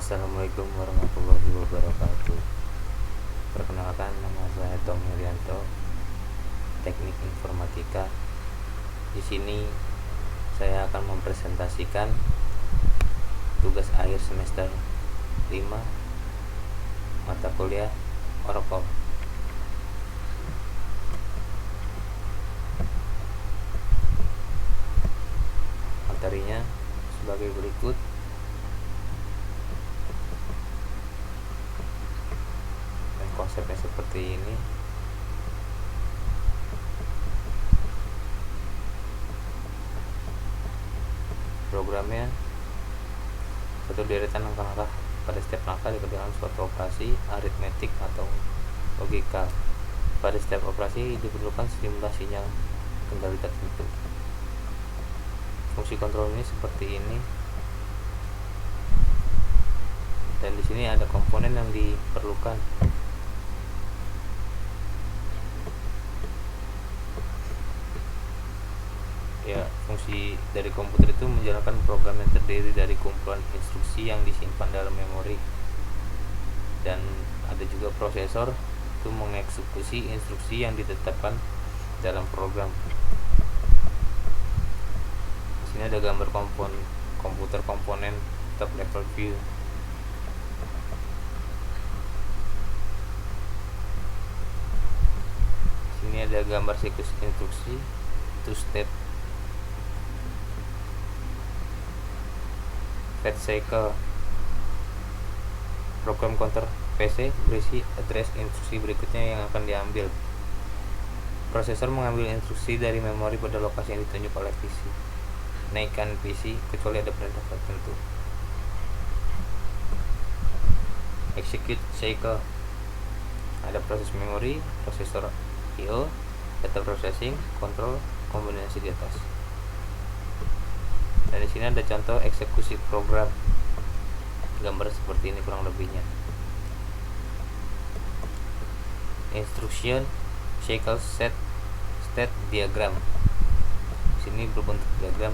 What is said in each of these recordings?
Assalamualaikum warahmatullahi wabarakatuh. Perkenalkan, nama saya Tom Irianto, Teknik Informatika. Di sini saya akan mempresentasikan tugas akhir semester 5 mata kuliah Oracle. Materinya sebagai berikut. Konsepnya seperti ini. Programnya satu deretan langkah-langkah. Pada setiap langkah dikerjakan suatu operasi aritmetik atau logika. Pada setiap operasi diperlukan sejumlah sinyal kendali tertentu. Fungsi kontrol ini seperti ini. Dan di sini ada komponen yang diperlukan. Ya, fungsi dari komputer itu menjalankan program yang terdiri dari kumpulan instruksi yang disimpan dalam memori, dan ada juga prosesor itu mengeksekusi instruksi yang ditetapkan dalam program. Di sini ada gambar komputer komponen top level view. Di sini ada gambar siklus instruksi two step fetch cycle. Program counter PC berisi address instruksi berikutnya yang akan diambil. Prosesor mengambil instruksi dari memori pada lokasi yang ditunjuk oleh PC. Naikkan PC kecuali ada perintah tertentu. Execute cycle. Ada proses memori, prosesor I/O, data processing, kontrol, kombinasi di atas. Dan di sini ada contoh eksekusi program. Gambar seperti ini kurang lebihnya. Instruction cycle set state diagram. Di sini berbentuk diagram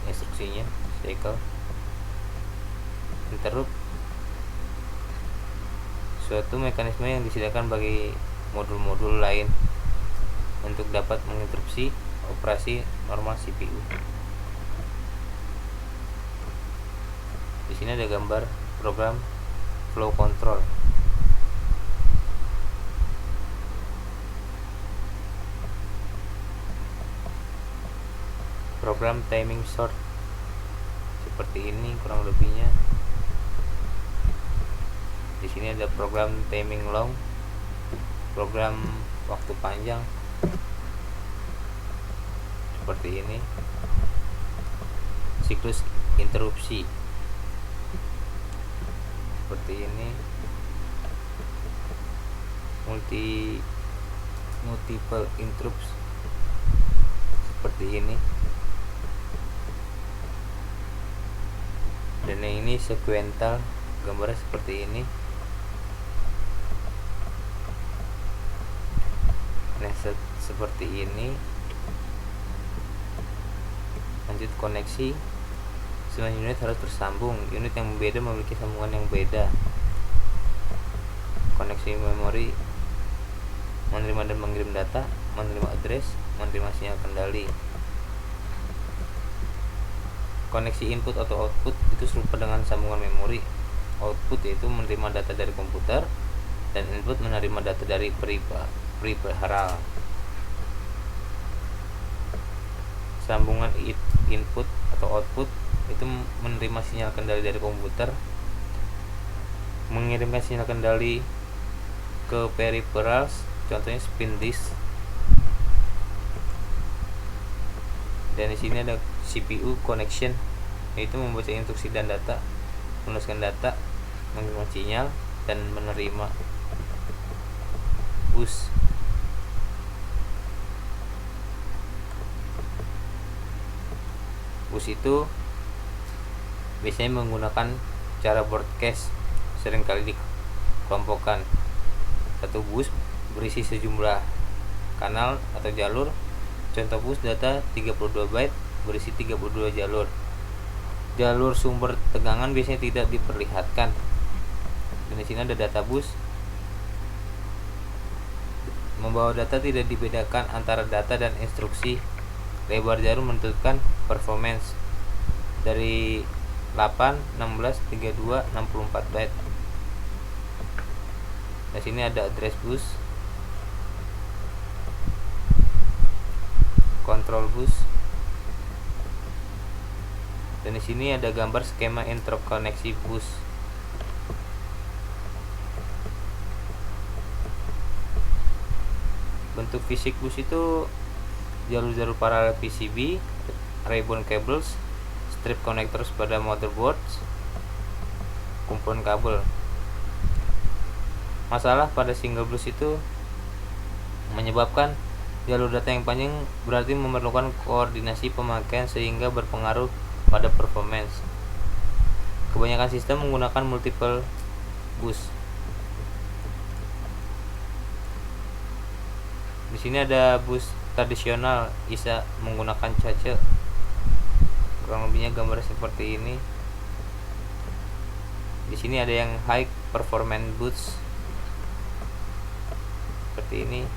instruksinya, cycle. Interrupt, suatu mekanisme yang disediakan bagi modul-modul lain untuk dapat menginterupsi operasi normal CPU. Di sini ada gambar program flow control. Program timing short seperti ini kurang lebihnya. Di sini ada program timing long, program waktu panjang seperti ini. Siklus interupsi seperti ini. Multiple interrupts seperti ini. Dan yang ini sequential, gambarnya seperti ini. Nah, seperti ini. Lanjut koneksi. Semua unit harus bersambung. Unit yang berbeda memiliki sambungan yang beda. Koneksi memori menerima dan mengirim data, menerima address, menerima sinyal kendali. Koneksi input atau output itu serupa dengan sambungan memori. Output yaitu menerima data dari komputer, dan input menerima data dari peripheral. Sambungan input atau output itu menerima sinyal kendali dari komputer, mengirimkan sinyal kendali ke peripherals, contohnya spin disk. Dan di sini ada CPU connection, yaitu membaca instruksi dan data, menuliskan data, mengirimkan sinyal, dan menerima. Bus. Bus itu biasanya menggunakan cara broadcast, seringkali dikelompokkan. Satu bus berisi sejumlah kanal atau jalur. Contoh bus data 32 byte berisi 32 jalur. jalur sumber tegangan biasanya tidak diperlihatkan. Dan di sini ada data bus. Membawa data tidak dibedakan antara data dan instruksi. Lebar jarum menentukan performance dari 8, 16, 32, 64 byte. Di sini ada address bus, control bus, dan di sini ada gambar skema interkoneksi bus. Bentuk fisik bus itu jalur-jalur paralel PCB, ribbon cables, strip connectors pada motherboards, komponen kabel. Masalah pada single bus itu menyebabkan jalur data yang panjang, berarti memerlukan koordinasi pemakaian sehingga berpengaruh pada performance. Kebanyakan sistem menggunakan multiple bus. Di sini ada bus tradisional bisa menggunakan cache. Kurang lebihnya gambar seperti ini. Di sini ada yang high performance bus seperti ini.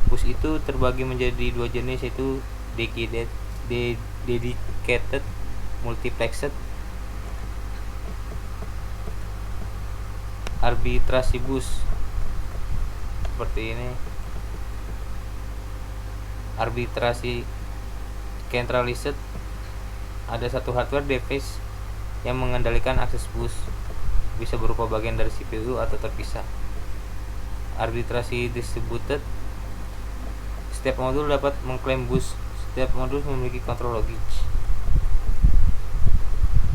Bus itu terbagi menjadi dua jenis, yaitu dedicated multiplexed, arbitrasi bus seperti ini. Arbitrasi centralized, ada satu hardware device yang mengendalikan akses bus, bisa berupa bagian dari CPU atau terpisah. Arbitrasi distributed, setiap modul dapat mengklaim bus, setiap modul memiliki kontrol logik.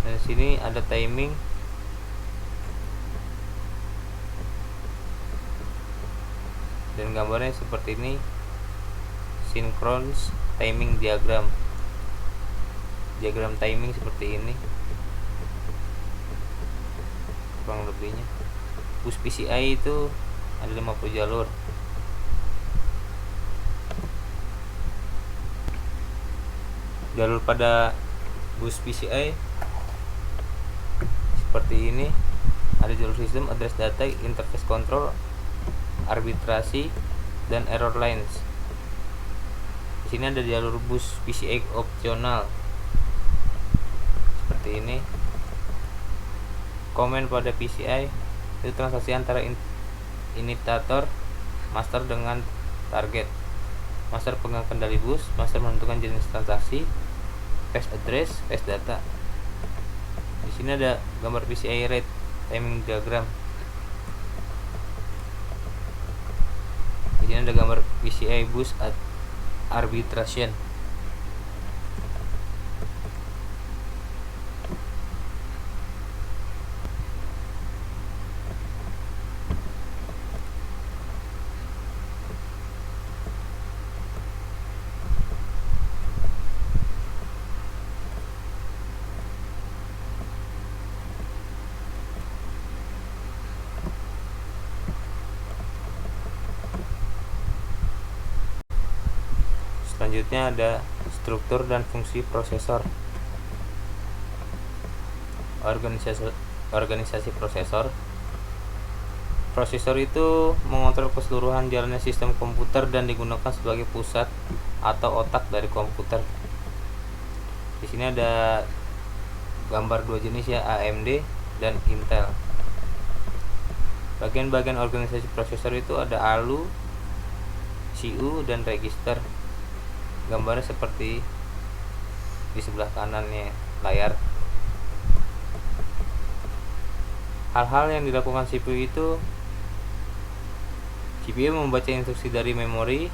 Dan sini ada timing. Dan gambarnya seperti ini, synchronous timing diagram. Diagram timing seperti ini kurang lebihnya. Bus PCI itu ada 50 jalur. Jalur pada bus PCI seperti ini. Ada jalur sistem, address data, interface control, arbitrasi, dan error lines. Di sini ada jalur bus PCI opsional seperti ini. Komen pada PCI itu transaksi antara initiator master dengan target. Master pegang kendali bus, master menentukan jenis transaksi, fetch address, fetch data. Di sini ada gambar PCI rate timing diagram. Di sini ada gambar PCI bus arbitration. Selanjutnya ada struktur dan fungsi prosesor. Organisasi prosesor. Prosesor itu mengontrol keseluruhan jalannya sistem komputer dan digunakan sebagai pusat atau otak dari komputer. Di sini ada gambar dua jenis ya, AMD dan Intel. Bagian-bagian organisasi prosesor itu ada ALU, CU, dan register. Gambarnya seperti di sebelah kanannya layar. Hal-hal yang dilakukan CPU itu, CPU membaca instruksi dari memori,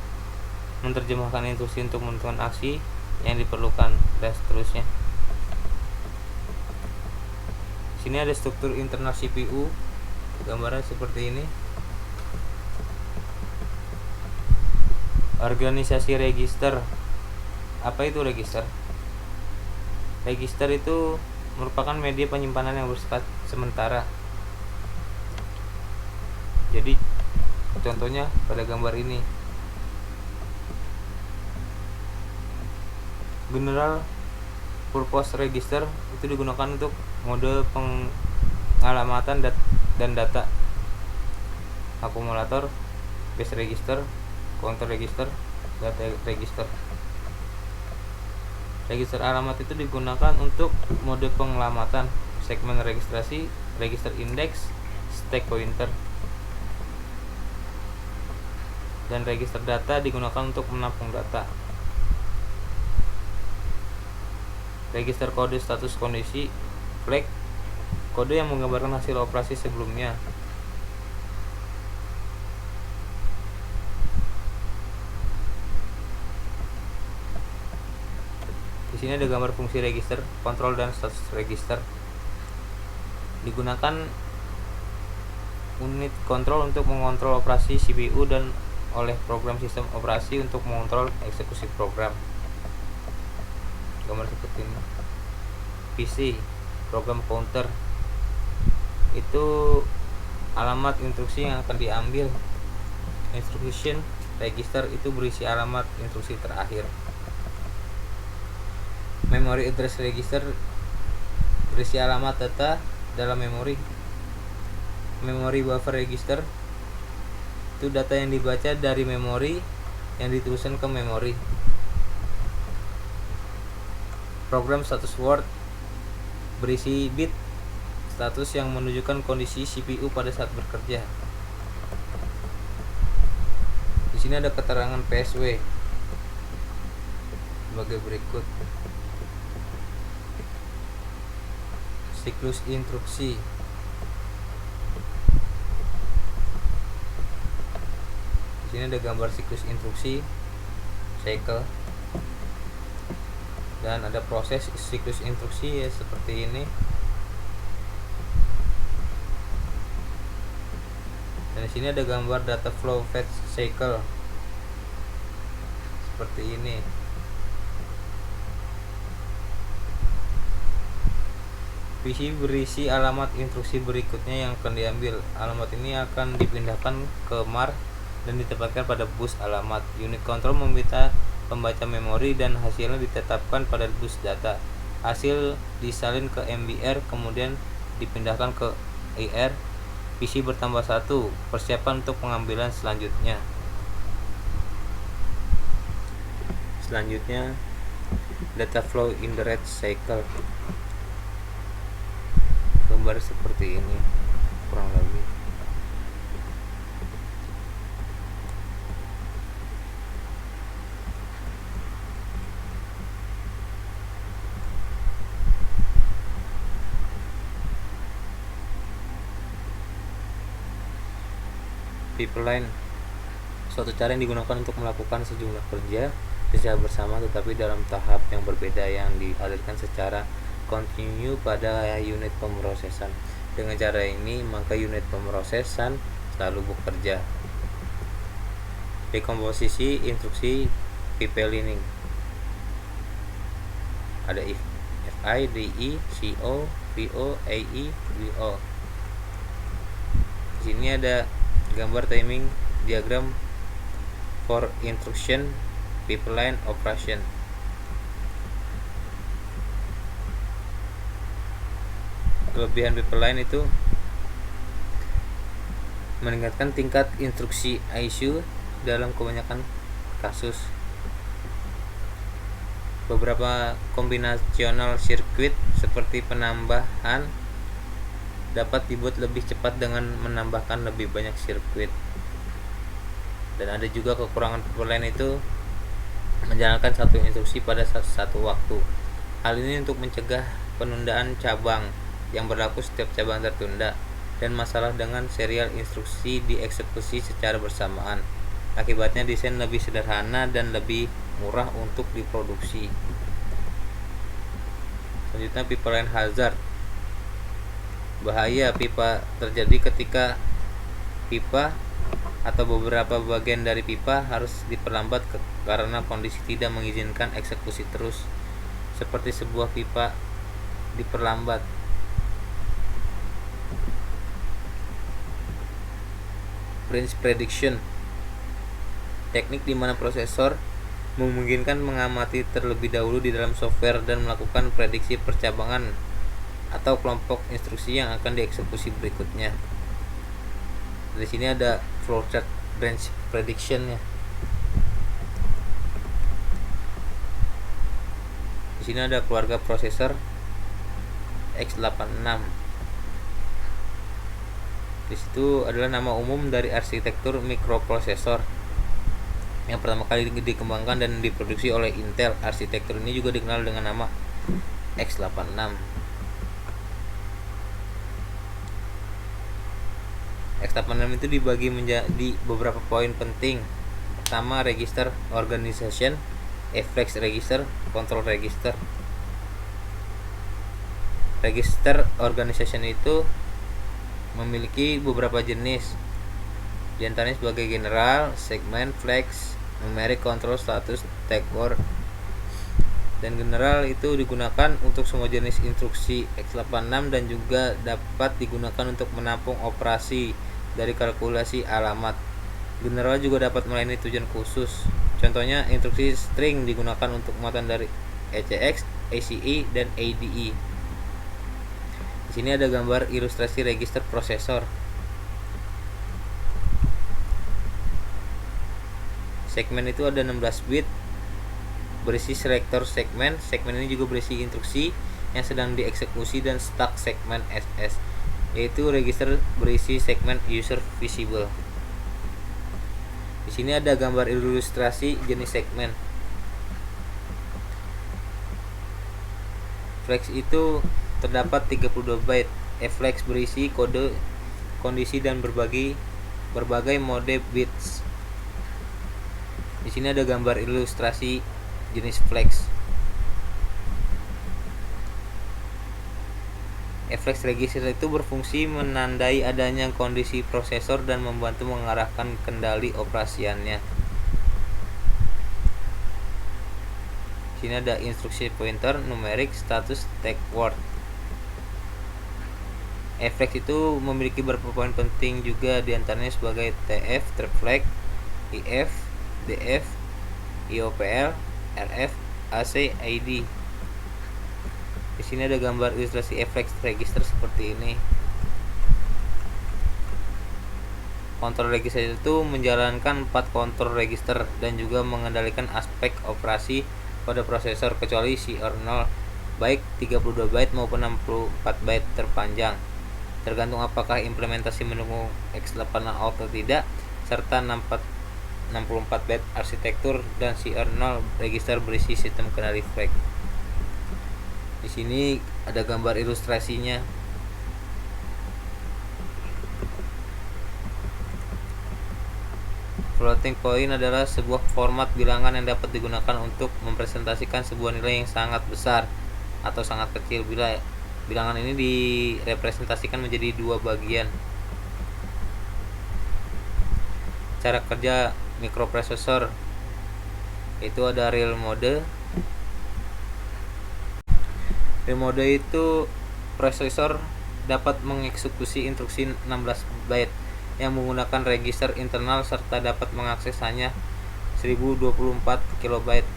menerjemahkan instruksi untuk menentukan aksi yang diperlukan, dan seterusnya. Sini ada struktur internal CPU, gambarnya seperti ini. Organisasi register. Apa itu register? Register itu merupakan media penyimpanan yang bersifat sementara. Jadi contohnya pada gambar ini, General purpose register itu digunakan untuk mode pengalamatan dan data. Akumulator, base register, counter register, data register. Register alamat itu digunakan untuk mode pengelamatan, segmen registrasi, register index, stack pointer. Dan register data digunakan untuk menampung data. Register kode status kondisi, flag, kode yang menggambarkan hasil operasi sebelumnya. Di sini ada gambar fungsi register, kontrol dan status register. Digunakan unit kontrol untuk mengontrol operasi CPU dan oleh program sistem operasi untuk mengontrol eksekusi program. Gambar seperti ini. PC, program counter, itu alamat instruksi yang akan diambil. Instruction register itu berisi alamat instruksi terakhir. Memory address register berisi alamat data dalam memori. Memory buffer register itu data yang dibaca dari memori yang diteruskan ke memori. Program status word berisi bit status yang menunjukkan kondisi CPU pada saat bekerja. Di sini ada keterangan PSW sebagai berikut. Siklus instruksi. Di sini ada gambar siklus instruksi, cycle, dan ada proses siklus instruksi ya seperti ini. Dan di sini ada gambar data flow fetch cycle seperti ini. PC berisi alamat instruksi berikutnya yang akan diambil. Alamat ini akan dipindahkan ke MAR dan ditempatkan pada bus alamat. Unit kontrol meminta pembaca memori dan hasilnya ditetapkan pada bus data. Hasil disalin ke MBR kemudian dipindahkan ke IR. PC bertambah 1. Persiapan untuk pengambilan selanjutnya. Selanjutnya data flow in the red cycle. Gambar seperti ini kurang lebih. Pipeline, suatu cara yang digunakan untuk melakukan sejumlah kerja secara bersama tetapi dalam tahap yang berbeda yang dialirkan secara kontinu pada unit pemrosesan. Dengan cara ini, maka unit pemrosesan selalu bekerja. Dekomposisi instruksi pipelining. Ada FI, DI, CO, VO, AI, VO. Di sini ada gambar timing diagram for instruction pipeline operation. Kelebihan pipeline itu meningkatkan tingkat instruksi ISU dalam kebanyakan kasus. Beberapa kombinasional sirkuit seperti penambahan dapat dibuat lebih cepat dengan menambahkan lebih banyak sirkuit. Dan ada juga kekurangan pipeline itu menjalankan satu instruksi pada satu waktu. Hal ini untuk mencegah penundaan cabang yang berlaku setiap cabang tertunda dan masalah dengan serial instruksi dieksekusi secara bersamaan. Akibatnya desain lebih sederhana dan lebih murah untuk diproduksi. Selanjutnya pipeline hazard. Bahaya pipa terjadi ketika pipa atau beberapa bagian dari pipa harus diperlambat karena kondisi tidak mengizinkan eksekusi terus, seperti sebuah pipa diperlambat. Branch prediction, teknik di mana prosesor memungkinkan mengamati terlebih dahulu di dalam software dan melakukan prediksi percabangan atau kelompok instruksi yang akan dieksekusi berikutnya. Di sini ada flowchart branch prediction ya. Di sini ada keluarga prosesor x86. Di situ adalah nama umum dari arsitektur mikroprosesor yang pertama kali dikembangkan dan diproduksi oleh Intel. Arsitektur ini juga dikenal dengan nama x86. X86 itu dibagi menjadi beberapa poin penting. Pertama, register organization, flex register, control register. Register organization itu memiliki beberapa jenis, di antaranya sebagai general, segment, flex, numeric, control, status, take word. Dan general itu digunakan untuk semua jenis instruksi x86 dan juga dapat digunakan untuk menampung operasi dari kalkulasi alamat. General juga dapat melayani tujuan khusus. Contohnya, instruksi string digunakan untuk muatan dari ECX, ACE, dan ADE. Di sini ada gambar ilustrasi register prosesor. Segmen itu ada 16 bit, berisi selektor segmen. Segmen ini juga berisi instruksi yang sedang dieksekusi dan stack segmen SS, yaitu register berisi segmen user visible. Di sini ada gambar ilustrasi jenis segmen. Flex itu terdapat 32 byte. Flex berisi kode, kondisi, dan berbagai mode bits. Di sini ada gambar ilustrasi jenis flex. Flex register itu berfungsi menandai adanya kondisi prosesor dan membantu mengarahkan kendali operasiannya. Di sini ada instruksi pointer, numeric, status, take word. Flex itu memiliki beberapa poin penting juga, diantaranya sebagai TF, trap flag, IF, DF, IOPL, RF, AC, ID. Di sini ada gambar ilustrasi flex register seperti ini. Kontrol register itu menjalankan 4 kontrol register dan juga mengendalikan aspek operasi pada prosesor kecuali CR0, baik 32 byte maupun 64 byte terpanjang, tergantung apakah implementasi mendukung x86 atau tidak, serta 64 byte arsitektur dan CR0 register berisi sistem kendali flag. Di sini ada gambar ilustrasinya. Floating point adalah sebuah format bilangan yang dapat digunakan untuk mempresentasikan sebuah nilai yang sangat besar atau sangat kecil. Bila bilangan ini direpresentasikan menjadi dua bagian. Cara kerja mikroprosesor itu ada real mode. Real mode itu prosesor dapat mengeksekusi instruksi 16 byte yang menggunakan register internal serta dapat mengakses hanya 1024 kilobyte.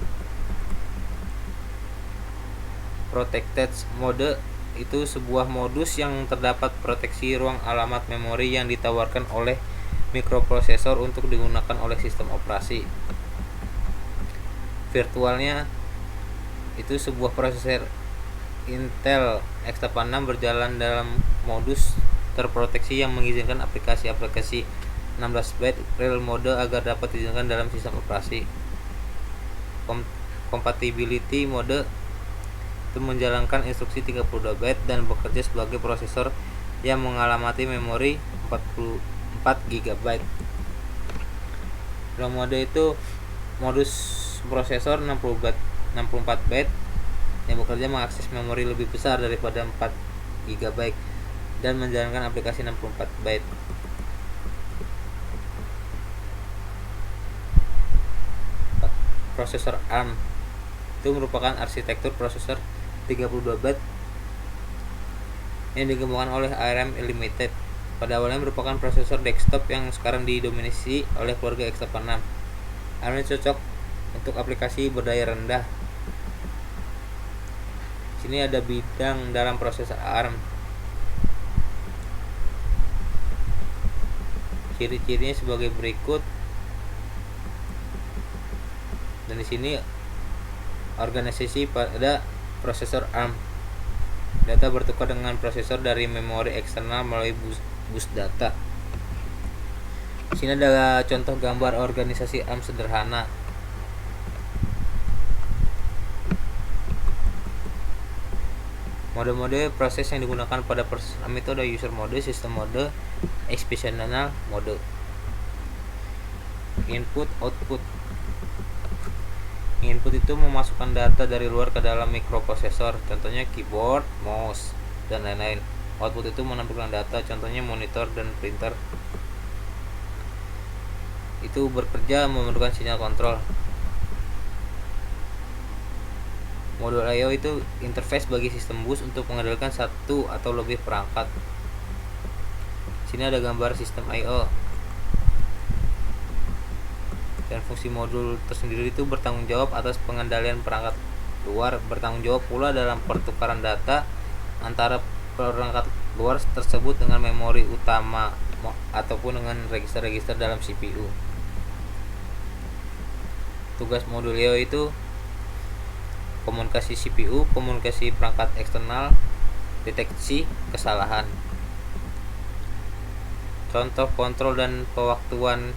Protected mode itu sebuah modus yang terdapat proteksi ruang alamat memori yang ditawarkan oleh mikroprosesor untuk digunakan oleh sistem operasi. Virtualnya itu sebuah prosesor Intel x86 berjalan dalam modus terproteksi yang mengizinkan aplikasi-aplikasi 16 byte real mode agar dapat digunakan dalam sistem operasi. Compatibility mode itu menjalankan instruksi 32 byte dan bekerja sebagai prosesor yang mengalamati memori 44 GB. Real mode itu modus prosesor 64 byte yang bekerja mengakses memori lebih besar daripada 4 GB dan menjalankan aplikasi 64 byte. Prosesor ARM itu merupakan arsitektur prosesor 32 byte yang dikembangkan oleh ARM Limited. Pada awalnya merupakan prosesor desktop yang sekarang didominasi oleh keluarga x86. ARM cocok untuk aplikasi berdaya rendah. Sini ada bidang dalam prosesor ARM. Ciri-cirinya sebagai berikut. Dan di sini organisasi pada prosesor ARM. Data bertukar dengan prosesor dari memori eksternal melalui bus data. Di sini ada contoh gambar organisasi ARM sederhana. Mode-mode proses yang digunakan pada proses ARM itu ada user mode, system mode, executional mode. Input, output. Input itu memasukkan data dari luar ke dalam mikroprosesor, contohnya keyboard, mouse, dan lain-lain. Output itu menampilkan data, contohnya monitor dan printer. Itu bekerja memerlukan sinyal kontrol. Modul I/O itu interface bagi sistem bus untuk mengendalikan satu atau lebih perangkat. Sini ada gambar sistem I/O. Dan fungsi modul tersendiri itu bertanggung jawab atas pengendalian perangkat luar, bertanggung jawab pula dalam pertukaran data antara perangkat luar tersebut dengan memori utama ataupun dengan register-register dalam CPU. Tugas modul I/O itu komunikasi CPU, komunikasi perangkat eksternal, deteksi kesalahan. Contoh kontrol dan pewaktuan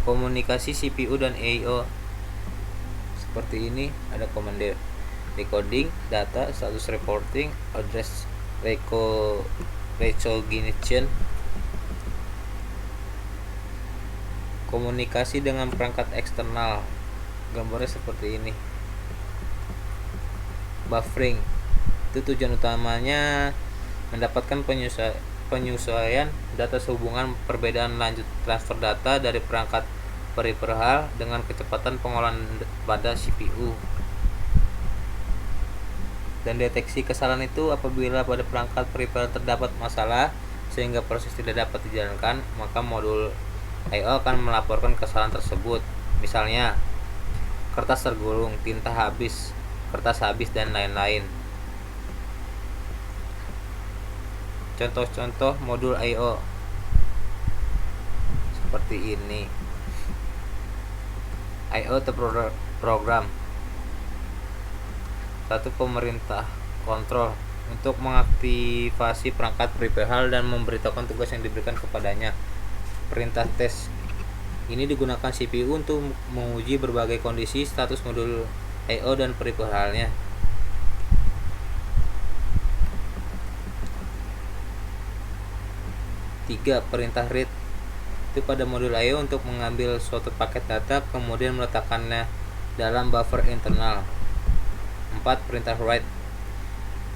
komunikasi CPU dan I/O seperti ini. Ada command decoding data, status reporting, address recognition. Komunikasi dengan perangkat eksternal, gambarnya seperti ini. Buffering itu tujuan utamanya mendapatkan penyesuaian data sehubungan perbedaan lanjut transfer data dari perangkat peripheral dengan kecepatan pengolahan pada CPU. Dan deteksi kesalahan itu apabila pada perangkat peripheral terdapat masalah sehingga proses tidak dapat dijalankan, maka modul I/O akan melaporkan kesalahan tersebut. Misalnya kertas tergulung, tinta habis, kertas habis, dan lain-lain. Contoh-contoh modul I/O seperti ini. I/O terprogram. Satu, pemerintah kontrol untuk mengaktifasi perangkat peripheral dan memberitahukan tugas yang diberikan kepadanya. Perintah tes ini digunakan CPU untuk menguji berbagai kondisi status modul I/O dan peripheralnya. 3. Perintah read itu pada modul I/O untuk mengambil suatu paket data kemudian meletakkannya dalam buffer internal. 4. Perintah write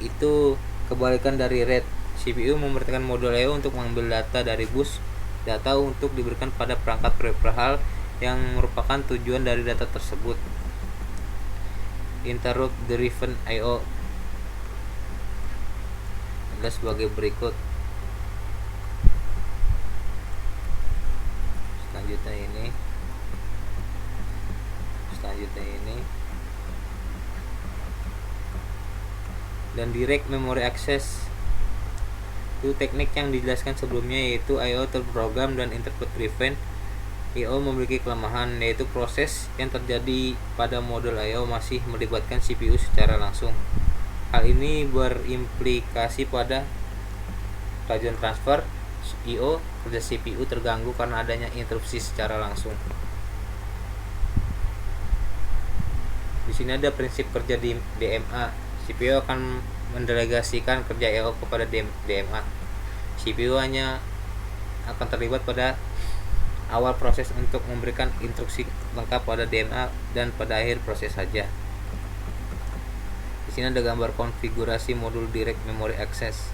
itu kebalikan dari read. CPU memerintahkan modul I/O untuk mengambil data dari bus data untuk diberikan pada perangkat peripheral yang merupakan tujuan dari data tersebut. Interrupt driven I/O adalah sebagai berikut. Selanjutnya ini dan direct memory access itu teknik yang dijelaskan sebelumnya, yaitu I/O terprogram dan interrupt driven. I/O memiliki kelemahan, yaitu proses yang terjadi pada modul I/O masih melibatkan CPU secara langsung. Hal ini berimplikasi pada kemajuan transfer I/O kerja CPU terganggu karena adanya interupsi secara langsung. Di sini ada prinsip kerja di DMA. CPU akan mendelegasikan kerja I/O kepada DMA. CPU hanya akan terlibat pada awal proses untuk memberikan instruksi lengkap pada DMA dan pada akhir proses saja. Di sini ada gambar konfigurasi modul direct memory access.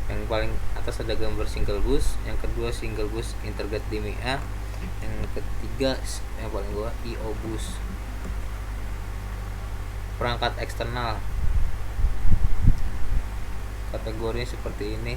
Yang paling atas ada gambar single bus, yang kedua single bus integrated DMA, yang ketiga yang paling bawah I/O bus. Perangkat eksternal kategorinya seperti ini.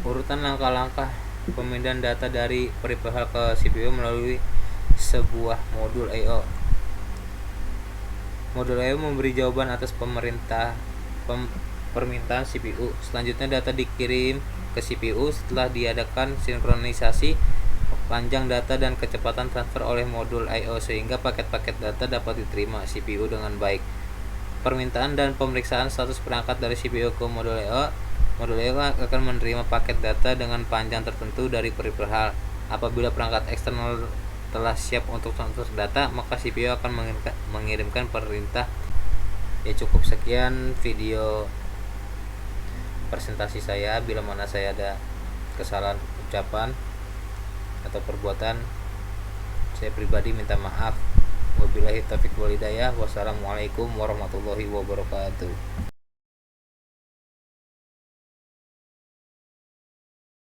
Urutan langkah-langkah pemindahan data dari peripheral ke CPU melalui sebuah modul I/O. Modul I/O memberi jawaban atas permintaan CPU. Selanjutnya data dikirim ke CPU setelah diadakan sinkronisasi panjang data dan kecepatan transfer oleh modul I/O sehingga paket-paket data dapat diterima CPU dengan baik. Permintaan dan pemeriksaan status perangkat dari CPU ke modul I/O. Modul I/O akan menerima paket data dengan panjang tertentu dari peripheral. Apabila perangkat eksternal telah siap untuk transfer data, maka CPU akan mengirimkan perintah. Ya, cukup sekian video presentasi saya. Bila mana saya ada kesalahan ucapan atau perbuatan, saya pribadi minta maaf. Wabillahi taufiq wal hidayah. Wassalamualaikum warahmatullahi wabarakatuh.